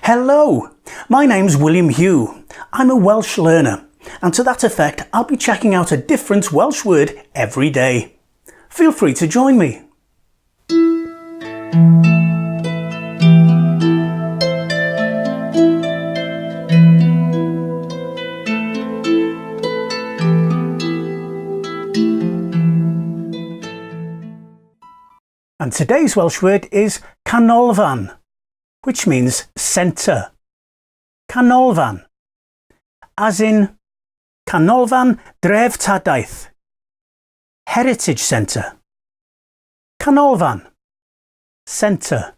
Hello, my name's William Hugh. I'm a Welsh learner, and to that effect I'll be checking out a different Welsh word every day. Feel free to join me. And today's Welsh word is canolfan, which means centre. Canolfan, as in Canolfan Dreftadaeth, Heritage Centre. Canolfan, centre.